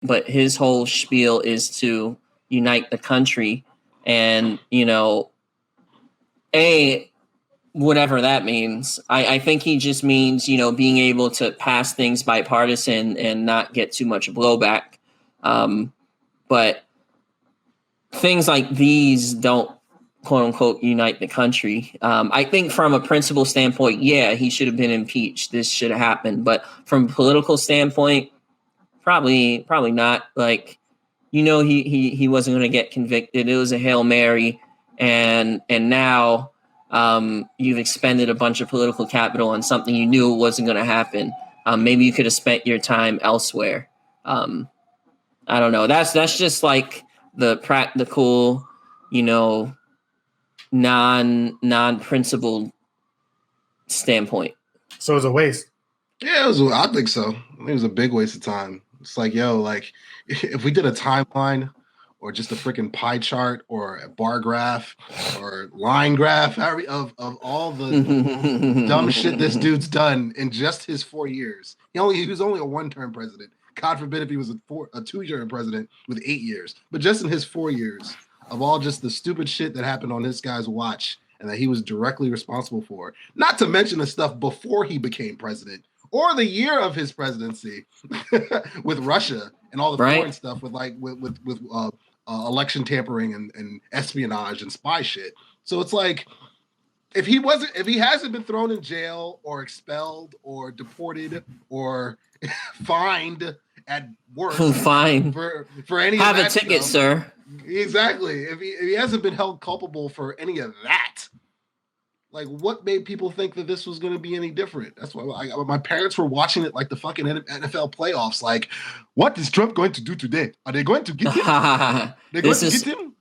but his whole spiel is to unite the country, and a whatever that means. I think he just means being able to pass things bipartisan and not get too much blowback. But things like these don't quote unquote unite the country. I think from a principle standpoint, yeah, he should have been impeached. This should have happened. But from a political standpoint, probably not. Like, he wasn't going to get convicted. It was a Hail Mary, and now you've expended a bunch of political capital on something you knew wasn't going to happen. Maybe you could have spent your time elsewhere. I don't know. That's just like the practical, non-principled standpoint. So it's a waste. Yeah, I think so. It was a big waste of time. It's like, like if we did a timeline or just a freaking pie chart or a bar graph or line graph of all the dumb shit this dude's done in just his 4 years. He was only a one-term president. God forbid if he was a 2-year president with 8 years. But just in his 4 years of all just the stupid shit that happened on this guy's watch and that he was directly responsible for, not to mention the stuff before he became president or the year of his presidency with Russia and all the foreign stuff with election tampering and espionage and spy shit. So it's like, if he hasn't been thrown in jail or expelled or deported or fined at work, fine for any have of a ticket, sir. Exactly. If he hasn't been held culpable for any of that, like, what made people think that this was going to be any different? That's why my parents were watching it like the fucking NFL playoffs. Like, what is Trump going to do today? Are they going to get him? They're going to get him?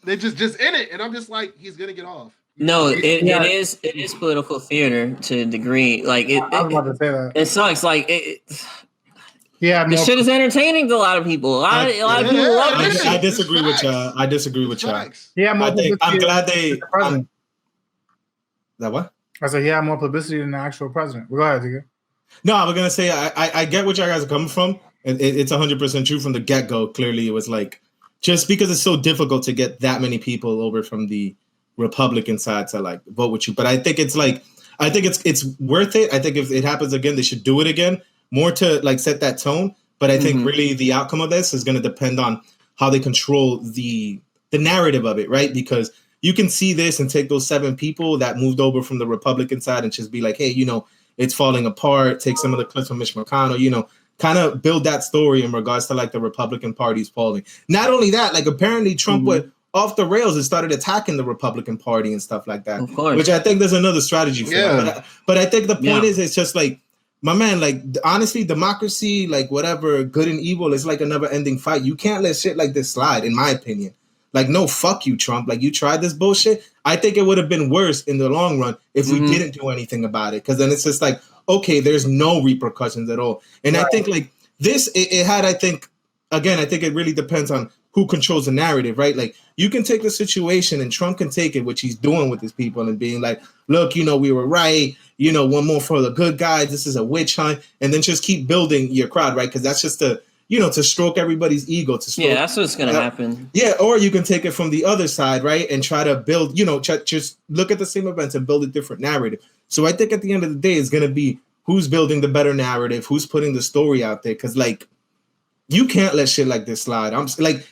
They just in it, and I'm just like, he's going to get off. No, it is political theater to a degree. Like I was about to say that. It sucks. Like this shit is entertaining to a lot of people. A lot of people love this. I disagree with y'all. Yeah, I'm glad they. That what? I said, yeah, more publicity than the actual president. Go ahead, Digga. No, I was gonna say I get what y'all guys are coming from. It's 100% true from the get go. Clearly, it was like, just because it's so difficult to get that many people over from the Republican side to like vote with you. But I think it's worth it. I think if it happens again, they should do it again, more to like set that tone. But I think really the outcome of this is going to depend on how they control the narrative of it, right? Because you can see this and take those 7 people that moved over from the Republican side and just be like, hey, it's falling apart. Take some of the clips from Mitch McConnell, kind of build that story in regards to like the Republican Party's falling. Not only that, like apparently Trump went off the rails and started attacking the Republican Party and stuff like that, which I think there's another strategy for that. But I think the point is, it's just like, my man, like honestly, democracy, like whatever, good and evil is like a never ending fight. You can't let shit like this slide, in my opinion. Like, no, fuck you, Trump. Like, you tried this bullshit. I think it would have been worse in the long run if we didn't do anything about it. Because then it's just like, okay, there's no repercussions at all. And I think like this, it had, I think it really depends on who controls the narrative, right? Like, you can take the situation and Trump can take it, which he's doing with his people, and being like, look, we were right. One more for the good guys. This is a witch hunt. And then just keep building your crowd, right? Because that's just to stroke everybody's ego. That's what's going to happen. Yeah, or you can take it from the other side, right? And try to build, just look at the same events and build a different narrative. So I think at the end of the day, it's going to be who's building the better narrative, who's putting the story out there. Because, like, you can't let shit like this slide. I'm like,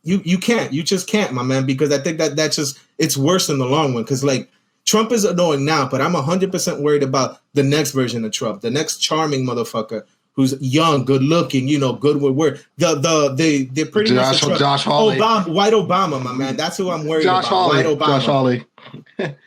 you can't. You just can't, my man, because I think that's just, it's worse in the long run. Because, like, Trump is annoying now, but I'm 100% worried about the next version of Trump, the next charming motherfucker who's young, good looking, good with word. They're pretty much Josh Hawley. White Obama, my man. That's who I'm worried about. Hawley. White Obama. Josh Hawley.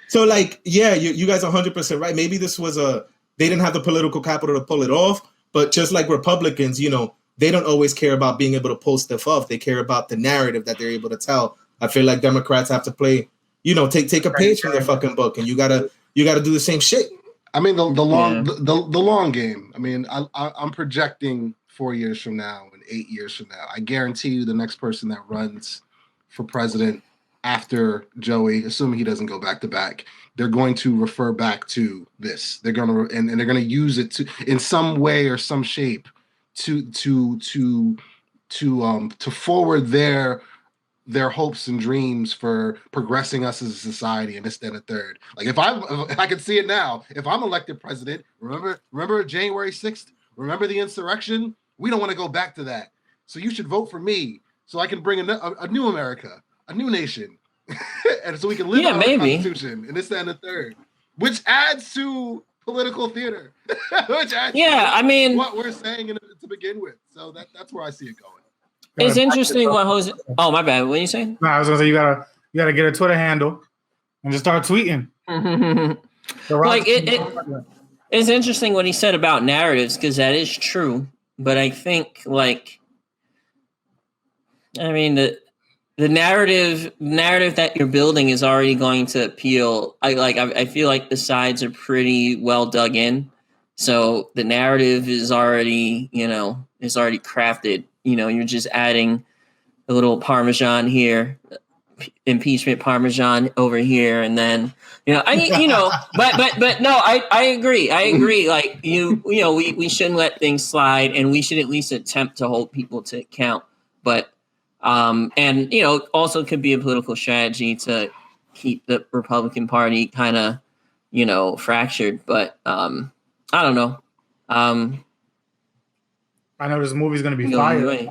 So, like, yeah, you guys are 100% right. Maybe this was they didn't have the political capital to pull it off, but just like Republicans, they don't always care about being able to pull stuff off. They care about the narrative that they're able to tell. I feel like Democrats have to play, take a page from their fucking book, and you gotta do the same shit. I mean, the long game. I mean, I'm projecting 4 years from now and 8 years from now. I guarantee you the next person that runs for president after Joey, assuming he doesn't go back to back, they're going to refer back to this. They're going to and they're going to use it to in some way or some shape to forward their hopes and dreams for progressing us as a society and this, that, and the third. Like if I can see it now, if I'm elected president, remember January 6th? Remember the insurrection? We don't want to go back to that. So you should vote for me so I can bring a new America, a new nation. And so we can live by the Constitution and this, that, and the third. Which adds to political theater. Which adds I mean what we're saying to begin with. So that's where I see it going. It's interesting what Jose. Oh, my bad. What are you saying? No, I was gonna say you gotta get a Twitter handle and just start tweeting. Like it's interesting what he said about narratives because that is true. But I think the narrative that you're building is already going to appeal. I feel like the sides are pretty well dug in, so the narrative is already crafted. You're just adding a little Parmesan here, impeachment Parmesan over here, and then but no, I agree. Like we shouldn't let things slide, and we should at least attempt to hold people to account. But also could be a political strategy to keep the Republican Party kind of fractured. But I don't know. I know this movie's gonna be fire.